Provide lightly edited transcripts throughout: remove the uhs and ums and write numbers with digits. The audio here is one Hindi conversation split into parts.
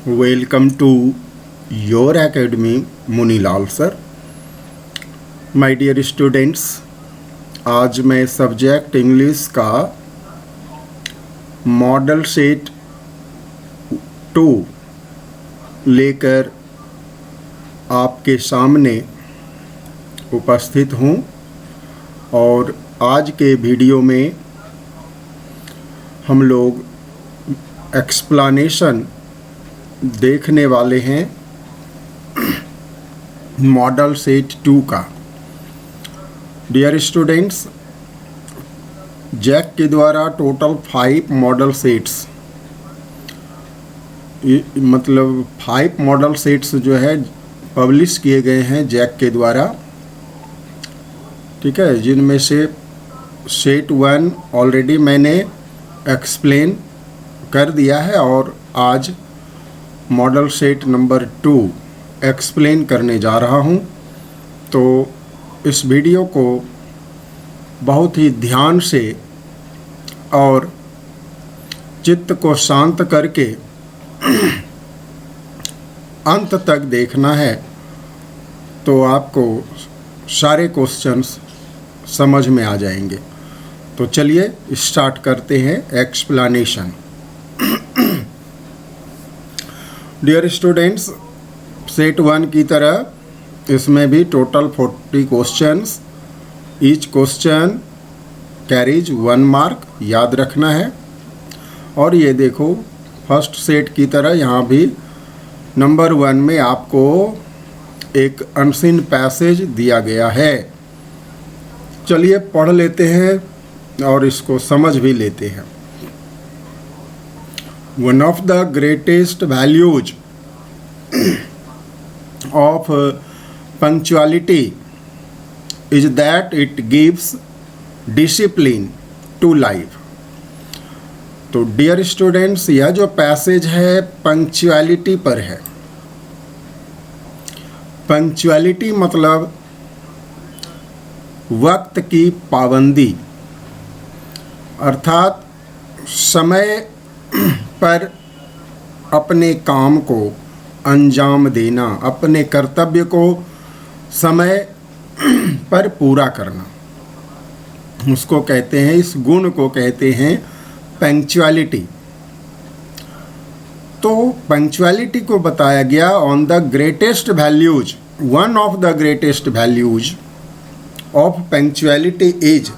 Welcome to your academy Munilal sir. My dear students, आज मैं सब्जेक्ट इंग्लिश का मॉडल सेट 2 लेकर आपके सामने उपस्थित हूँ और आज के वीडियो में हम लोग एक्सप्लेनेशन देखने वाले हैं मॉडल सेट 2 का। डियर स्टूडेंट्स, जैक के द्वारा टोटल 5 मॉडल सेट्स, मतलब 5 मॉडल सेट्स जो है पब्लिश किए गए हैं जैक के द्वारा, ठीक है, जिनमें से सेट 1 ऑलरेडी मैंने एक्सप्लेन कर दिया है और आज मॉडल सेट नंबर 2 एक्सप्लेन करने जा रहा हूं। तो इस वीडियो को बहुत ही ध्यान से और चित्त को शांत करके अंत तक देखना है, तो आपको सारे क्वेश्चंस समझ में आ जाएंगे। तो चलिए स्टार्ट करते हैं एक्सप्लेनेशन। डियर स्टूडेंट्स, सेट 1 की तरह इसमें भी total 40 questions, each question carries 1 mark, याद रखना है। और ये देखो, फर्स्ट सेट की तरह यहाँ भी नंबर 1 में आपको एक अनसीन पैसेज दिया गया है। चलिए पढ़ लेते हैं और इसको समझ भी लेते हैं। One of the greatest values of punctuality is that it gives discipline to life. तो डियर स्टूडेंट्स, यह जो पैसेज है पंक्चुअलिटी पर है। पंक्चुअलिटी मतलब वक्त की पाबंदी, अर्थात समय पर अपने काम को अंजाम देना, अपने कर्तव्य को समय पर पूरा करना, उसको कहते हैं, इस गुण को कहते हैं पंक्चुअलिटी। तो पंक्चुअलिटी को बताया गया on the greatest values, one of the greatest values of punctuality is,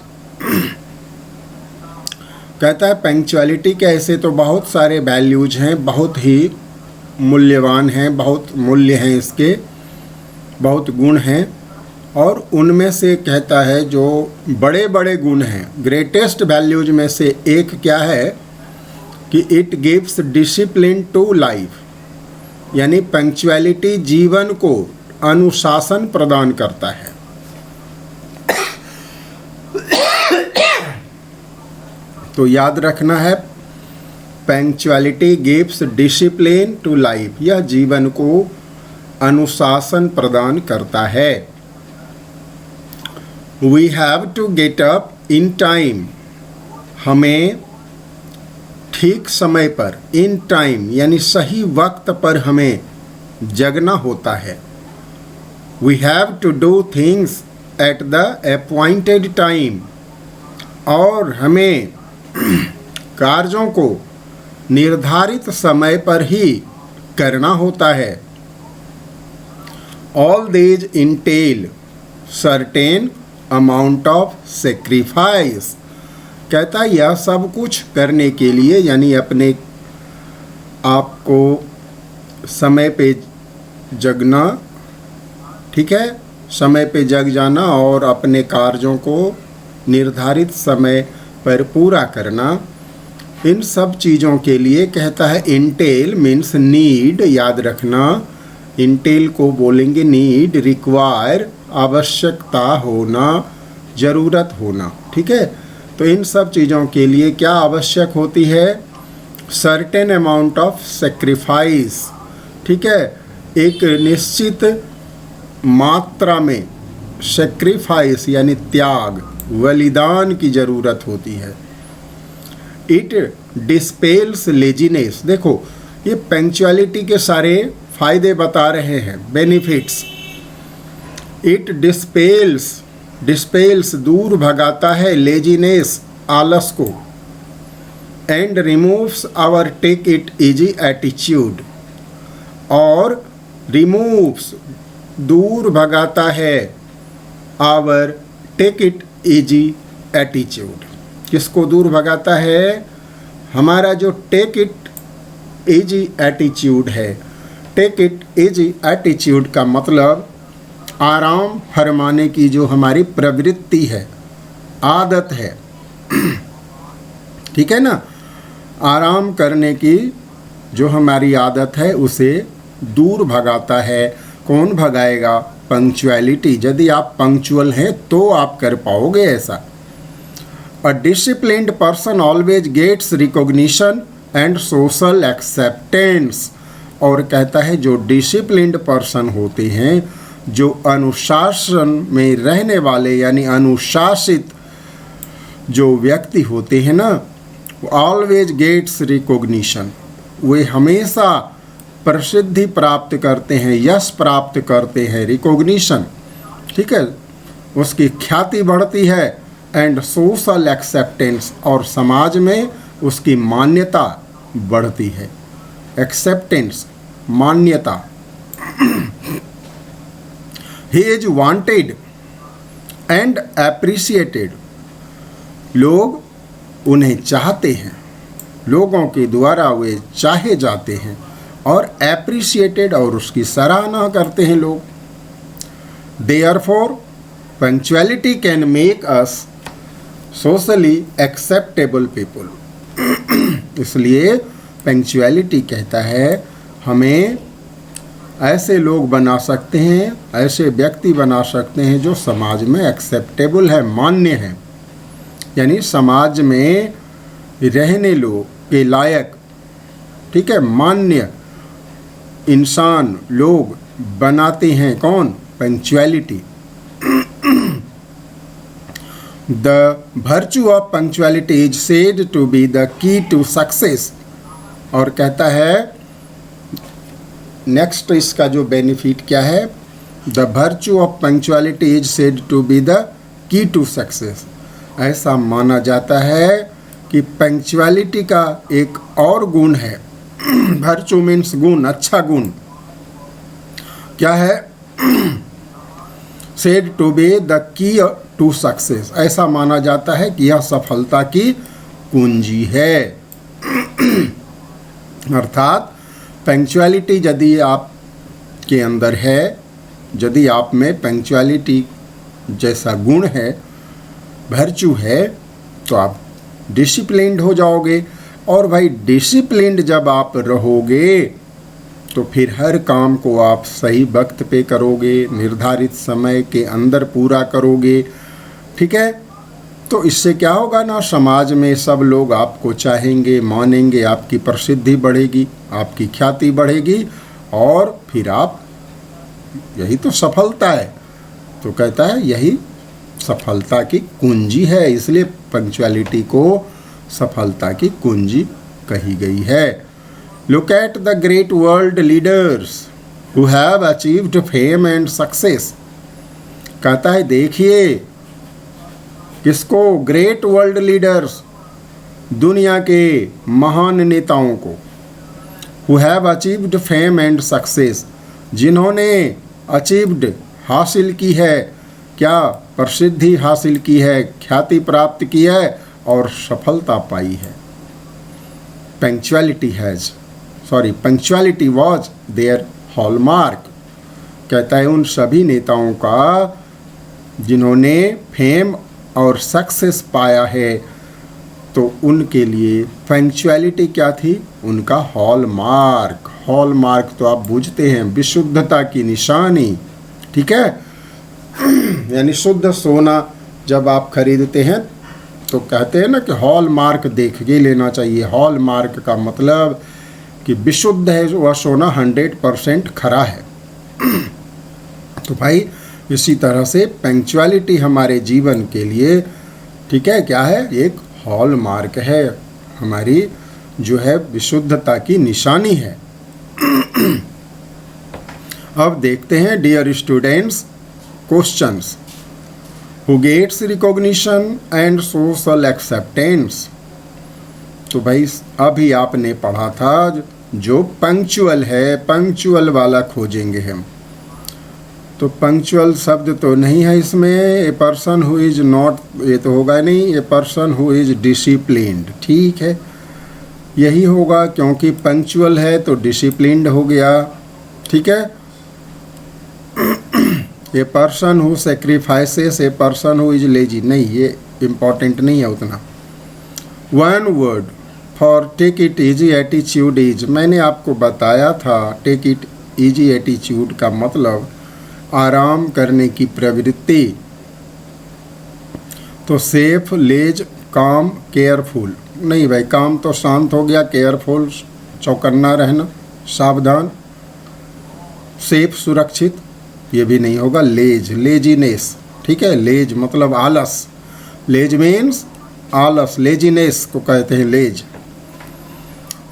कहता है पंक्चुअलिटी के ऐसे तो बहुत सारे वैल्यूज हैं, बहुत ही मूल्यवान हैं, बहुत मूल्य हैं इसके, बहुत गुण हैं, और उनमें से कहता है जो बड़े बड़े गुण हैं, ग्रेटेस्ट वैल्यूज में से एक क्या है कि it gives discipline to life, यानी पंक्चुअलिटी जीवन को अनुशासन प्रदान करता है। तो याद रखना है, punctuality gives discipline to life, यह जीवन को अनुशासन प्रदान करता है। We have to get up in time, हमें ठीक समय पर, इन टाइम यानी सही वक्त पर हमें जगना होता है। We have to do things at the appointed time, और हमें कार्यों को निर्धारित समय पर ही करना होता है। All these Intel certain amount of sacrifice, कहता है यह सब कुछ करने के लिए, यानी अपने आप को समय पे जगना, ठीक है, समय पे जग जाना और अपने कार्यों को निर्धारित समय पर पूरा करना, इन सब चीज़ों के लिए कहता है इंटेल मीन्स नीड, याद रखना, इंटेल को बोलेंगे नीड, रिक्वायर आवश्यकता होना, ज़रूरत होना, ठीक है। तो इन सब चीज़ों के लिए क्या आवश्यक होती है? सर्टेन अमाउंट ऑफ सेक्रीफाइस, ठीक है, एक निश्चित मात्रा में सेक्रीफाइस यानी त्याग, बलिदान की ज़रूरत होती है। इट डिस्पेल्स लेजीनेस, देखो ये पंक्चुअलिटी के सारे फायदे बता रहे हैं, बेनिफिट्स। इट डिस्पेल्स दूर भगाता है, लेजीनेस आलस को, and removes our take it easy attitude, और रिमूव्स दूर भगाता है our take it easy attitude. किसको दूर भगाता है? हमारा जो टेक इट इजी एटीट्यूड है। टेक इट इजी एटीट्यूड का मतलब आराम फरमाने की जो हमारी प्रवृत्ति है, आदत है, ठीक है ना, आराम करने की जो हमारी आदत है उसे दूर भगाता है। कौन भगाएगा? पंक्चुअलिटी। यदि आप पंक्चुअल हैं तो आप कर पाओगे ऐसा। A disciplined person always gets recognition and social acceptance. और कहता है जो डिसिप्लिन्ड पर्सन होते हैं, जो अनुशासन में रहने वाले यानी अनुशासित जो व्यक्ति होते हैं ना, ऑलवेज गेट्स रिकॉग्निशन, वे हमेशा प्रसिद्धि प्राप्त करते हैं, यश प्राप्त करते हैं, रिकॉग्निशन, ठीक है, उसकी ख्याति बढ़ती है, एंड सोशल एक्सेप्टेंस, और समाज में उसकी मान्यता बढ़ती है। एक्सेप्टेंस, मान्यता। He is wanted and appreciated, लोग उन्हें चाहते हैं, लोगों के द्वारा वे चाहे जाते हैं, और एप्रिसिएटेड, और उसकी सराहना करते हैं लोग। Therefore punctuality can make us socially acceptable people. इसलिए पंक्चुअलिटी कहता है हमें ऐसे लोग बना सकते हैं, ऐसे व्यक्ति बना सकते हैं जो समाज में एक्सेप्टेबल है, मान्य है, यानी समाज में रहने के लायक, ठीक है, मान्य इंसान लोग बनाते हैं। कौन? Punctuality. The virtue of punctuality is said to be the key to success. और कहता है नेक्स्ट इसका जो बेनिफिट क्या है? The virtue of punctuality is said to be the key to success. ऐसा माना जाता है कि पंक्चुअलिटी का एक और गुण है। वर्च्यू मीन्स गुण, अच्छा गुण। क्या है? Said to be the key to success. ऐसा माना जाता है कि यह सफलता की कुंजी है। अर्थात पंक्चुअलिटी यदि आप के अंदर है, यदि आप में पंक्चुअलिटी जैसा गुण है, वर्च्यू है, तो आप डिसिप्लिन्ड हो जाओगे। और भाई डिसिप्लिन्ड जब आप रहोगे तो फिर हर काम को आप सही वक्त पे करोगे, निर्धारित समय के अंदर पूरा करोगे, ठीक है। तो इससे क्या होगा ना, समाज में सब लोग आपको चाहेंगे, मानेंगे, आपकी प्रसिद्धि बढ़ेगी, आपकी ख्याति बढ़ेगी, और फिर आप, यही तो सफलता है। तो कहता है यही सफलता की कुंजी है, इसलिए पंक्चुअलिटी को सफलता की कुंजी कही गई है। Look at the great world leaders who have achieved fame and success. कहता है देखिए किसको? ग्रेट वर्ल्ड लीडर्स, दुनिया के महान नेताओं को। Who have achieved fame and success, जिन्होंने अचीव्ड हासिल की है, क्या? प्रसिद्धि हासिल की है, ख्याति प्राप्त की है और सफलता पाई है। Punctuality was their hallmark. कहता है उन सभी नेताओं का जिन्होंने फेम और सक्सेस पाया है, तो उनके लिए पंक्चुअलिटी क्या थी? उनका हॉलमार्क। हॉलमार्क तो आप बूझते हैं, विशुद्धता की निशानी, ठीक है। यानी शुद्ध सोना जब आप खरीदते हैं तो कहते हैं ना कि हॉलमार्क देख के लेना चाहिए। हॉलमार्क का मतलब कि विशुद्ध है, वह सोना 100% खरा है। तो भाई इसी तरह से पंक्चुअलिटी हमारे जीवन के लिए, ठीक है, क्या है? एक हॉलमार्क है, हमारी जो है विशुद्धता की निशानी है। अब देखते हैं dear students questions. Who gets recognition and social acceptance. तो भाई अभी आपने पढ़ा था जो पंक्चुअल है, पंक्चुअल वाला खोजेंगे हम। तो पंक्चुअल शब्द तो नहीं है इसमें। ए पर्सन हु इज नॉट, ये तो होगा नहीं। ए पर्सन हु इज डिसिप्लिन्ड, ठीक है, यही होगा क्योंकि पंक्चुअल है तो डिसिप्लिन्ड हो गया, ठीक है। A person who sacrifices, a person who is lazy, नहीं, ये इम्पॉर्टेंट नहीं है उतना। One word for take it easy attitude is, मैंने आपको बताया था टेक इट इजी एटीट्यूड का मतलब आराम करने की प्रवृत्ति। तो सेफ, लेज, काम, केयरफुल, नहीं भाई काम तो शांत हो गया, केयरफुल चौकन्ना रहना, सावधान, सेफ सुरक्षित, ये भी नहीं होगा। लेज, लेजीनेस, ठीक है, लेज मतलब आलस, लेज मीन्स आलस, लेजीनेस को कहते हैं लेज।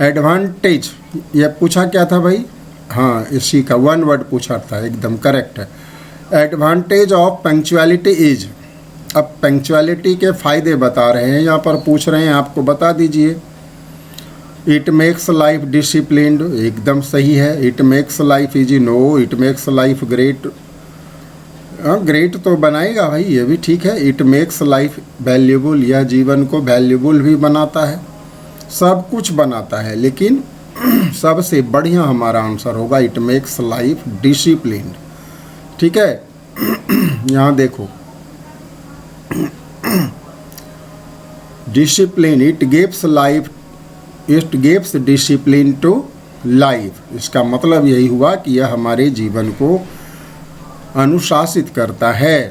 एडवांटेज, ये पूछा क्या था भाई, हाँ इसी का वन वर्ड पूछा था, एकदम करेक्ट है। एडवांटेज ऑफ पंक्चुअलिटी इज, अब पंक्चुअलिटी के फ़ायदे बता रहे हैं, यहाँ पर पूछ रहे हैं आपको बता दीजिए। इट मेक्स लाइफ डिसिप्लिन्ड, एकदम सही है। It makes life easy, no. It makes life great, great तो बनाएगा भाई, ये भी ठीक है। इट मेक्स लाइफ वैल्यूबल, यह जीवन को वैल्यूबल भी बनाता है, सब कुछ बनाता है, लेकिन सबसे बढ़िया हमारा आंसर होगा इट मेक्स लाइफ डिसिप्लिन्ड, ठीक है। यहाँ देखो discipline, it gives life, it gives discipline to life, इसका मतलब यही हुआ कि यह हमारे जीवन को अनुशासित करता है।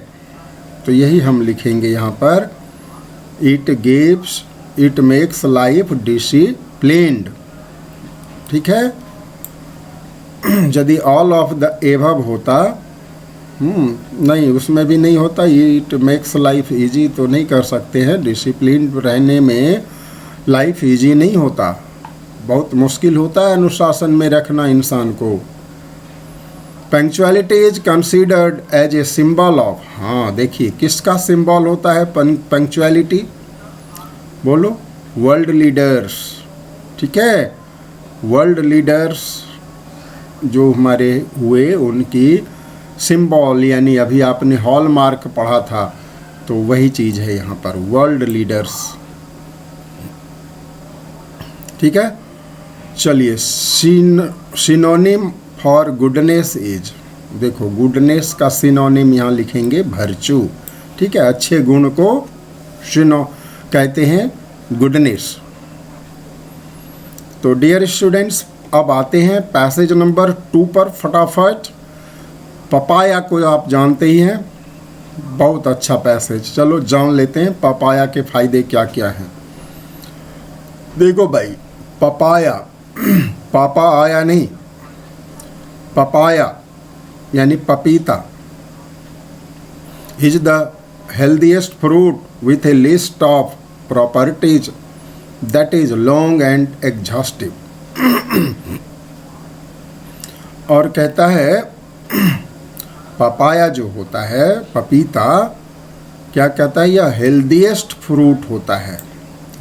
तो यही हम लिखेंगे यहाँ पर, it gives, it makes life disciplined, ठीक है। यदि ऑल ऑफ द एबव होता, नहीं उसमें भी नहीं होता, इट मेक्स लाइफ इजी तो नहीं कर सकते हैं। डिसिप्लिन रहने में लाइफ इजी नहीं होता, बहुत मुश्किल होता है अनुशासन में रखना इंसान को। Punctuality is considered as a symbol of, हाँ देखिए किसका सिंबल होता है पंक्चुअलिटी, बोलो, वर्ल्ड लीडर्स, ठीक है। वर्ल्ड लीडर्स जो हमारे हुए उनकी सिंबल, यानी अभी आपने हॉलमार्क पढ़ा था तो वही चीज़ है यहाँ पर, वर्ल्ड लीडर्स, ठीक है। चलिए सिनोनिम फॉर गुडनेस इज, देखो गुडनेस का सिनोनिम यहाँ लिखेंगे वर्च्यू, ठीक है। अच्छे गुण को सिनो कहते हैं गुडनेस। तो डियर स्टूडेंट्स अब आते हैं पैसेज नंबर 2 पर फटाफट। पपाया को आप जानते ही हैं, बहुत अच्छा पैसेज, चलो जान लेते हैं पपाया के फायदे क्या क्या हैं। देखो भाई पपाया, पापा आया नहीं, पपाया यानी पपीता, is the healthiest fruit with A list of properties that is long and exhaustive. और कहता है पपाया जो होता है, पपीता, क्या कहता है, यह हेल्दीएस्ट फ्रूट होता है।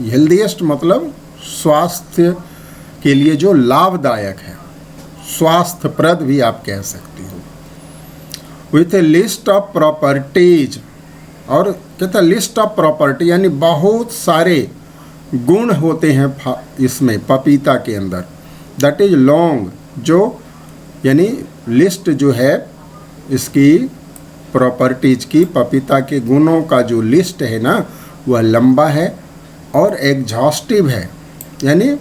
हेल्दीएस्ट मतलब स्वास्थ्य के लिए जो लाभदायक है, स्वास्थ्यप्रद भी आप कह सकते हो। With A list of properties, और कहता है लिस्ट ऑफ प्रॉपर्टी यानी बहुत सारे गुण होते हैं इसमें पपीता के अंदर। दैट इज लॉन्ग, जो यानी लिस्ट जो है इसकी प्रॉपर्टीज की, पपीता के गुणों का जो लिस्ट है ना वह लंबा है, और एग्जॉस्टिव है यानी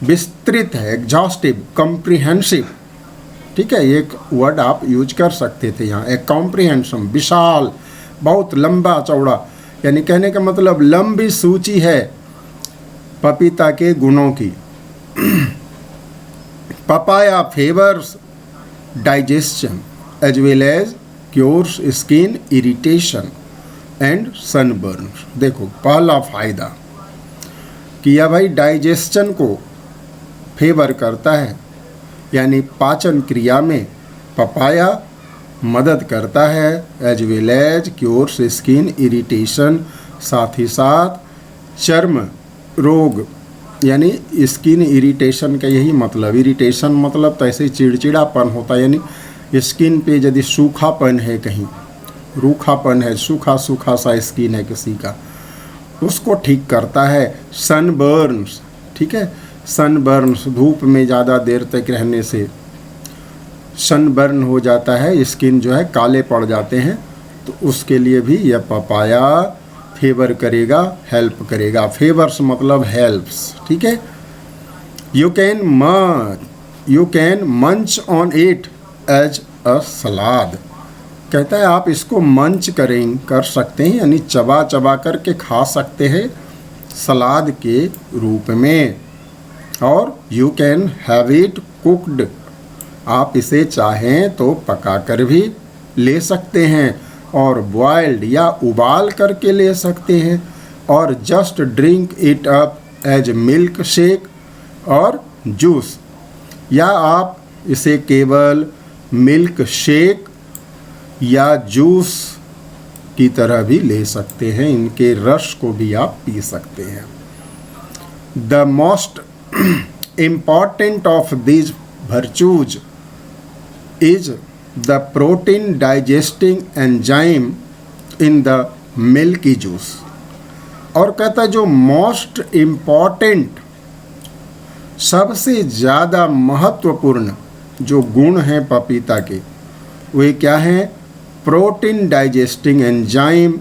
विस्तृत है, एग्जॉस्टिव, कॉम्प्रिहेंसिव, ठीक है। एक वर्ड आप यूज कर सकते थे यहाँ, एक कॉम्प्रिहेंशन, विशाल, बहुत लंबा चौड़ा, यानी कहने का मतलब लंबी सूची है पपीता के गुणों की। Papaya favours digestion as well as cures skin irritation and sunburn. देखो पहला फायदा कि यह भाई डाइजेशन को फेवर करता है, यानी पाचन क्रिया में पपाया मदद करता है, as well as cures skin irritation, साथ ही साथ चर्म रोग, यानी स्किन इरिटेशन का यही मतलब, इरिटेशन मतलब तो ऐसे चिड़चिड़ापन होता है, यानी स्किन पे यदि सूखापन है, कहीं रूखापन है, सूखा सूखा सा स्किन है किसी का, उसको ठीक करता है। सनबर्न्स, ठीक है, सनबर्न्स धूप में ज़्यादा देर तक रहने से सनबर्न हो जाता है, स्किन जो है काले पड़ जाते हैं, तो उसके लिए भी यह पपाया फेवर करेगा, हेल्प करेगा। फेवर्स मतलब हेल्प्स, ठीक है। यू कैन मंच ऑन इट एज अ सलाद, कहता है आप इसको मंच कर सकते हैं, यानी चबा चबा करके खा सकते हैं सलाद के रूप में। और you can have it cooked, आप इसे चाहें तो पका कर भी ले सकते हैं, और बॉयल्ड या उबाल करके ले सकते हैं, और just drink it up as milk shake और जूस, या आप इसे केवल मिल्क शेक या जूस की तरह भी ले सकते हैं, इनके रस को भी आप पी सकते हैं। The most important of these virtues is the protein digesting enzyme in the milky juice। और कहता है जो मोस्ट इम्पॉर्टेंट, सबसे ज़्यादा महत्वपूर्ण जो गुण हैं पपीता के, वे क्या हैं? प्रोटीन डाइजेस्टिंग एंजाइम,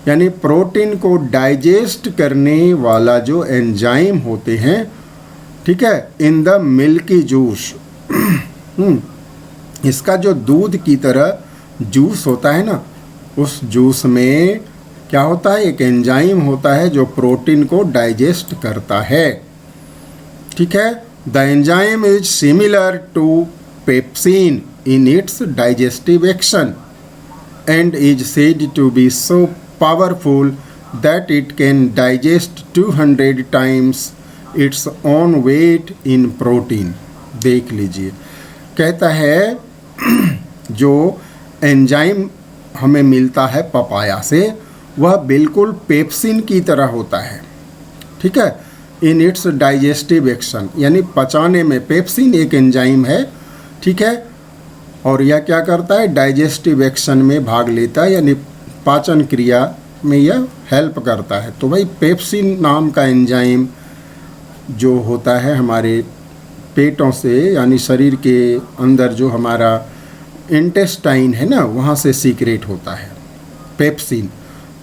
यानी प्रोटीन को डाइजेस्ट करने वाला जो एंजाइम होते हैं, ठीक है, इन द मिल्की जूस। इसका जो दूध की तरह जूस होता है ना, उस जूस में क्या होता है? एक एंजाइम होता है जो प्रोटीन को डाइजेस्ट करता है, ठीक है। The enzyme is similar to pepsin in its digestive action and is said to be so powerful that it can digest 200 times its own weight in protein। देख लीजिए, कहता है जो एंजाइम हमें मिलता है पपाया से, वह बिल्कुल पेप्सिन की तरह होता है, ठीक है। इन इट्स डाइजेस्टिव एक्शन, यानी पचाने में पेप्सिन एक एंजाइम है, ठीक है, और यह क्या करता है? डाइजेस्टिव एक्शन में भाग लेता है, यानी पाचन क्रिया में यह हेल्प करता है। तो भाई पेप्सिन नाम का एंजाइम जो होता है हमारे पेटों से, यानी शरीर के अंदर जो हमारा इंटेस्टाइन है ना, वहाँ से सीक्रेट होता है पेप्सिन।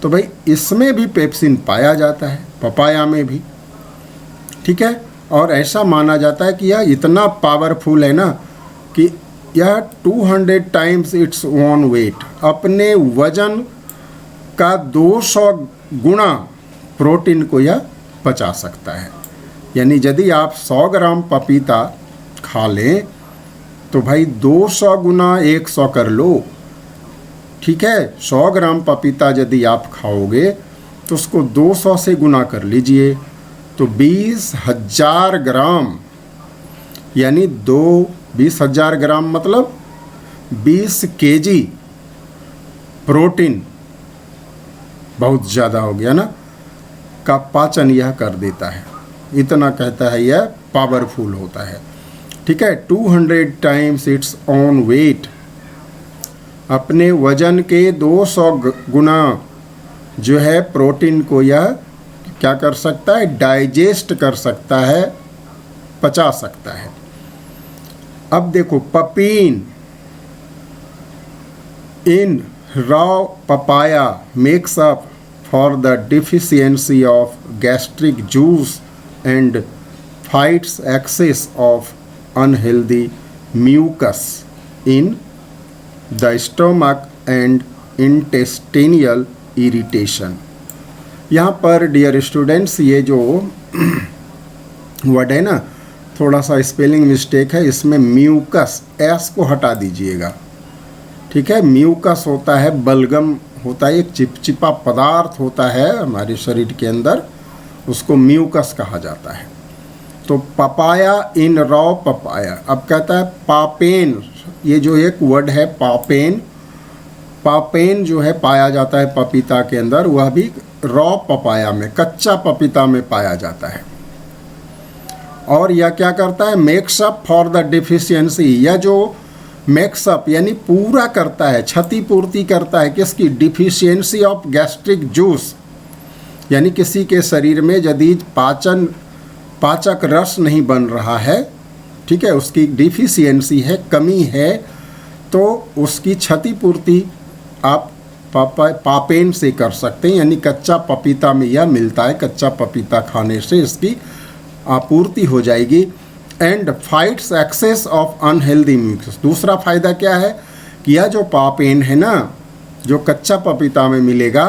तो भाई इसमें भी पेप्सिन पाया जाता है, पपाया में भी, ठीक है। और ऐसा माना जाता है कि यह इतना पावरफुल है ना कि यह 200 टाइम्स इट्स ओन वेट, अपने वजन का 200 गुना प्रोटीन को यह पचा सकता है। यानी यदि आप 100 ग्राम पपीता खा लें तो भाई 200 गुना 100 कर लो, ठीक है। 100 ग्राम पपीता यदि आप खाओगे तो उसको 200 से गुना कर लीजिए, तो 20,000 ग्राम, यानी 20,000 ग्राम मतलब 20 केजी प्रोटीन, बहुत ज़्यादा हो गया ना, का पाचन यह कर देता है। इतना कहता है यह पावरफुल होता है, ठीक है। 200 टाइम्स इट्स ओन वेट, अपने वजन के 200 गुना जो है प्रोटीन को यह क्या कर सकता है? डाइजेस्ट कर सकता है, पचा सकता है। अब देखो, papain in raw papaya makes up for the deficiency of gastric juice and fights excess of unhealthy mucus in the stomach and intestinal irritation. यहाँ पर डियर स्टूडेंट्स, ये जो वर्ड है ना, थोड़ा सा स्पेलिंग मिस्टेक है, इसमें म्यूकस, एस को हटा दीजिएगा, ठीक है। म्यूकस होता है बलगम होता है, एक चिपचिपा पदार्थ होता है हमारे शरीर के अंदर, उसको म्यूकस कहा जाता है। तो पपाया इन रॉ पपाया। अब कहता है पापेन, ये जो एक वर्ड है पापेन, पापेन जो है पाया जाता है पपीता के अंदर, वह भी रॉ पपाया में, कच्चा पपीता में पाया जाता है। और यह क्या करता है, makes up for the deficiency, यह जो मेक्स अप यानी पूरा करता है, क्षतिपूर्ति करता है किसकी, डिफिशियंसी ऑफ गैस्ट्रिक जूस, यानी किसी के शरीर में यदि पाचक रस नहीं बन रहा है, ठीक है, उसकी डिफिशियंसी है, कमी है, तो उसकी क्षतिपूर्ति आप पापेन से कर सकते हैं, यानी कच्चा पपीता में यह मिलता है, कच्चा पपीता खाने से इसकी आपूर्ति हो जाएगी। And fights excess of unhealthy mucus, दूसरा फ़ायदा क्या है कि यह जो पापेन है ना, जो कच्चा पपीता में मिलेगा,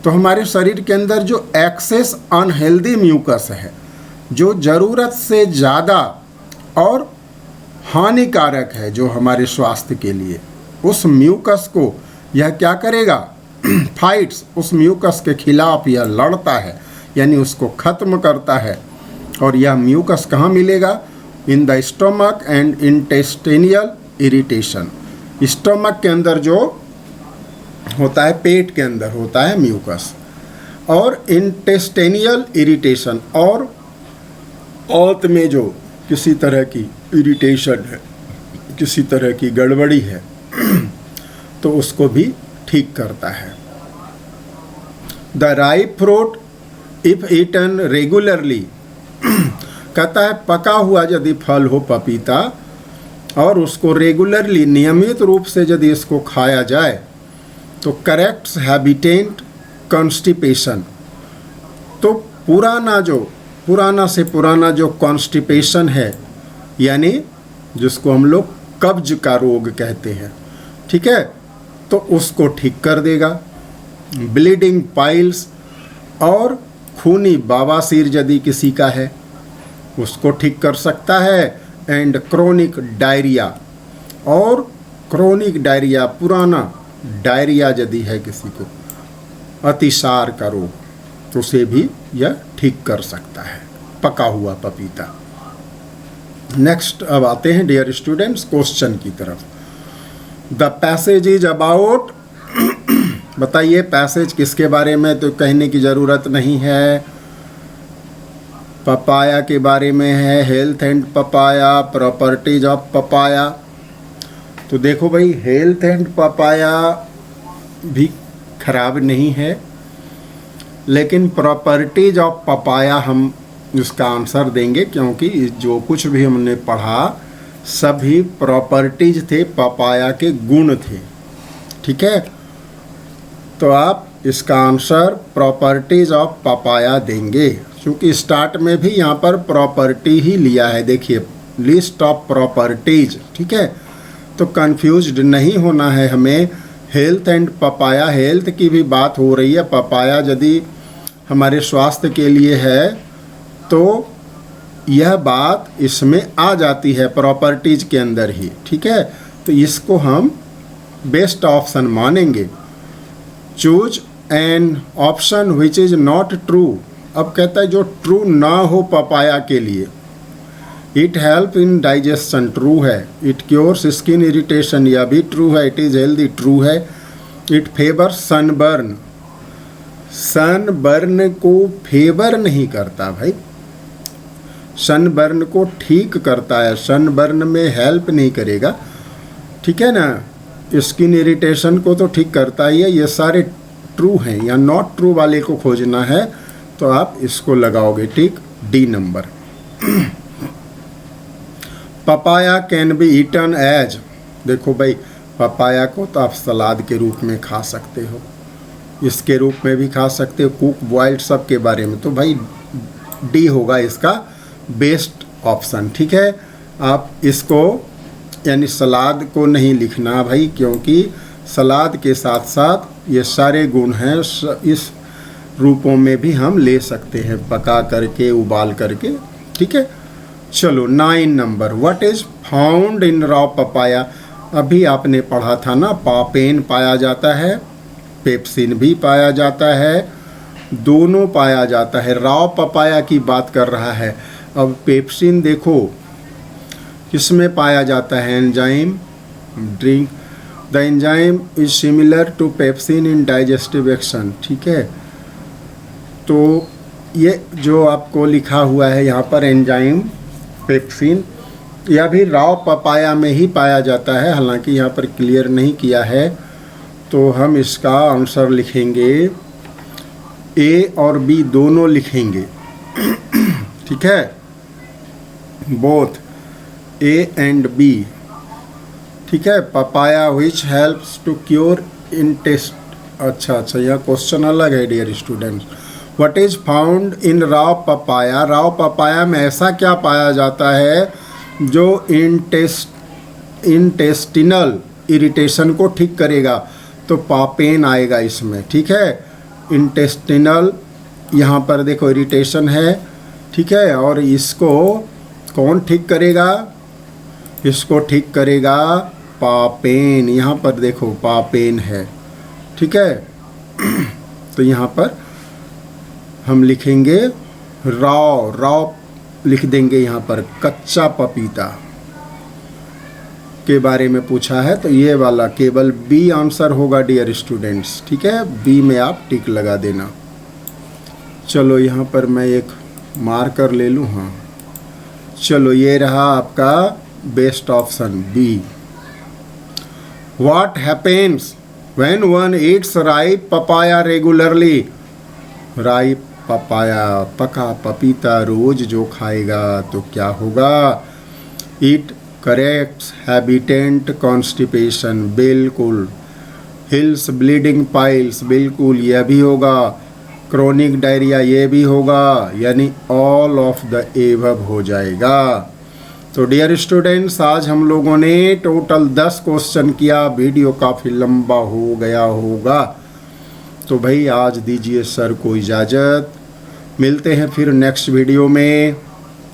तो हमारे शरीर के अंदर जो एक्सेस अनहेल्दी म्यूकस है, जो ज़रूरत से ज़्यादा और हानिकारक है जो हमारे स्वास्थ्य के लिए, उस म्यूकस को यह क्या करेगा, फाइट्स, उस म्यूकस के खिलाफ यह लड़ता है, यानी उसको ख़त्म करता है। और यह म्यूकस कहाँ मिलेगा, इन the stomach and intestinal irritation, stomach के अंदर जो होता है, पेट के अंदर होता है म्यूकस, और इंटेस्टिनियल इरिटेशन, और औत में जो किसी तरह की इरिटेशन है, किसी तरह की गड़बड़ी है, तो उसको भी ठीक करता है। The ripe fruit if eaten regularly, कहता है पका हुआ यदि फल हो पपीता और उसको रेगुलरली नियमित रूप से यदि इसको खाया जाए तो करेक्ट्स हैबिटेंट कॉन्स्टिपेशन, तो पुराना से पुराना जो कॉन्स्टिपेशन है, यानी जिसको हम लोग कब्ज का रोग कहते हैं, ठीक है, तो उसको ठीक कर देगा। ब्लीडिंग पाइल्स, और खूनी बवासीर यदि किसी का है उसको ठीक कर सकता है। एंड क्रोनिक डायरिया, और क्रोनिक डायरिया, पुराना डायरिया यदि है किसी को, अतिसार का रोग, तो उसे भी यह ठीक कर सकता है पका हुआ पपीता। नेक्स्ट अब आते हैं डियर स्टूडेंट्स क्वेश्चन की तरफ। द पैसेज इज अबाउट, बताइए पैसेज किसके बारे में, तो कहने की ज़रूरत नहीं है, पपाया के बारे में है, health and papaya, properties of papaya. तो देखो भाई, हेल्थ एंड पपाया भी खराब नहीं है, लेकिन प्रॉपर्टीज ऑफ पपाया हम उसका आंसर देंगे, क्योंकि जो कुछ भी हमने पढ़ा सभी प्रॉपर्टीज थे, पपाया के गुण थे, ठीक है। तो आप इसका आंसर प्रॉपर्टीज ऑफ पपाया देंगे, क्योंकि स्टार्ट में भी यहाँ पर प्रॉपर्टी ही लिया है, देखिए लिस्ट ऑफ प्रॉपर्टीज, ठीक है। तो कंफ्यूज्ड नहीं होना है हमें, हेल्थ एंड पपाया, हेल्थ की भी बात हो रही है, पपाया यदि हमारे स्वास्थ्य के लिए है तो यह बात इसमें आ जाती है प्रॉपर्टीज के अंदर ही, ठीक है। तो इसको हम बेस्ट ऑप्शन मानेंगे। Choose an option which is not true, अब कहता है जो ट्रू ना हो पपाया के लिए। It help in digestion, true है। इट क्योर्स स्किन इरिटेशन, यह भी ट्रू है। इट इज़ हेल्दी, ट्रू है। इट फेवर सनबर्न, सनबर्न को फेवर नहीं करता भाई, सनबर्न को ठीक करता है, सनबर्न में हेल्प नहीं करेगा, ठीक है ना। स्किन इरिटेशन को तो ठीक करता ही है। ये सारे ट्रू हैं, या नॉट ट्रू वाले को खोजना है तो आप इसको लगाओगे, ठीक, D number. Papaya can be eaten as, देखो भाई पपाया को तो आप सलाद के रूप में खा सकते हो, इसके रूप में भी खा सकते हो, कुक बॉइल्ड, सब के बारे में, तो भाई डी होगा इसका बेस्ट ऑप्शन, ठीक है। आप इसको यानी सलाद को नहीं लिखना भाई, क्योंकि सलाद के साथ साथ ये सारे गुण हैं, इस रूपों में भी हम ले सकते हैं, पका करके, उबाल करके, ठीक है। चलो 9 number, what is found in raw papaya. अभी आपने पढ़ा था ना, पापेन पाया जाता है, पेप्सिन भी पाया जाता है, दोनों पाया जाता है। रॉ पपाया की बात कर रहा है। अब पेप्सिन देखो किसमें पाया जाता है, enzyme drink. The enzyme is similar to pepsin in digestive action, ठीक है। तो ये जो आपको लिखा हुआ है यहाँ पर एंजाइम पेप्सिन, यह भी राव पपाया में ही पाया जाता है, हालांकि यहाँ पर क्लियर नहीं किया है। तो हम इसका आंसर लिखेंगे, ए और बी दोनों लिखेंगे, ठीक है, बोथ ए एंड बी, ठीक है। Papaya which helps to cure intestine, अच्छा, यह क्वेश्चन अलग है dear students. What is found in raw papaya, raw papaya में ऐसा क्या पाया जाता है जो इंटेस्टिनल इरिटेशन को ठीक करेगा, तो पापेन आएगा इसमें, ठीक है। इंटेस्टिनल यहाँ पर देखो इरिटेशन है, ठीक है, और इसको कौन ठीक करेगा, इसको ठीक करेगा पापेन, यहाँ पर देखो पापेन है, ठीक है। तो यहाँ पर हम लिखेंगे राव लिख देंगे, यहाँ पर कच्चा पपीता के बारे में पूछा है, तो ये वाला केवल बी आंसर होगा डियर स्टूडेंट्स, ठीक है। बी में आप टिक लगा देना। चलो यहाँ पर मैं एक मार्कर ले लूँ, हाँ, चलो ये रहा आपका best option B. What happens when one eats ripe papaya regularly, ripe papaya पका पपीता रोज जो खाएगा तो क्या होगा, इट करेक्ट्स हैबिटेंट कॉन्स्टिपेशन, बिल्कुल। हिल्स ब्लीडिंग पाइल्स, बिल्कुल यह भी होगा। क्रोनिक डायरिया, ये भी होगा, यानी ऑल ऑफ द एबव हो जाएगा। तो डियर स्टूडेंट्स, आज हम लोगों ने टोटल 10 क्वेश्चन किया, वीडियो काफ़ी लंबा हो गया होगा, तो भाई आज दीजिए सर को इजाज़त, मिलते हैं फिर नेक्स्ट वीडियो में,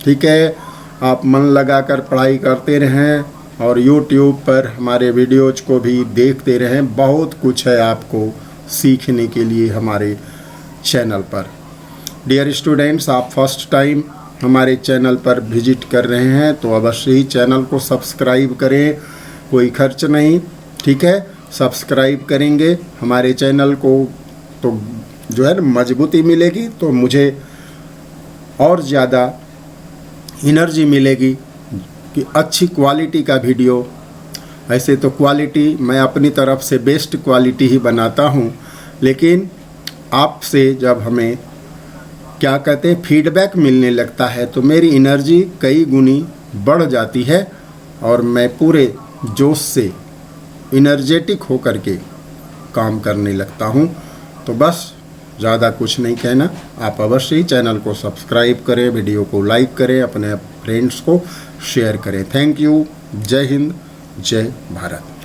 ठीक है। आप मन लगाकर पढ़ाई करते रहें और YouTube पर हमारे वीडियोज़ को भी देखते रहें, बहुत कुछ है आपको सीखने के लिए हमारे चैनल पर। डियर स्टूडेंट्स, आप फर्स्ट टाइम हमारे चैनल पर विजिट कर रहे हैं तो अवश्य ही चैनल को सब्सक्राइब करें, कोई खर्च नहीं, ठीक है। सब्सक्राइब करेंगे हमारे चैनल को तो जो है मजबूती मिलेगी, तो मुझे और ज़्यादा एनर्जी मिलेगी कि अच्छी क्वालिटी का वीडियो, ऐसे तो क्वालिटी मैं अपनी तरफ से बेस्ट क्वालिटी ही बनाता हूँ, लेकिन आपसे जब हमें क्या कहते हैं फीडबैक मिलने लगता है तो मेरी एनर्जी कई गुनी बढ़ जाती है और मैं पूरे जोश से एनर्जेटिक होकर के काम करने लगता हूँ। तो बस ज़्यादा कुछ नहीं कहना, आप अवश्य ही चैनल को सब्सक्राइब करें, वीडियो को लाइक करें, अपने फ्रेंड्स को शेयर करें। Thank you. जय हिंद, जय भारत।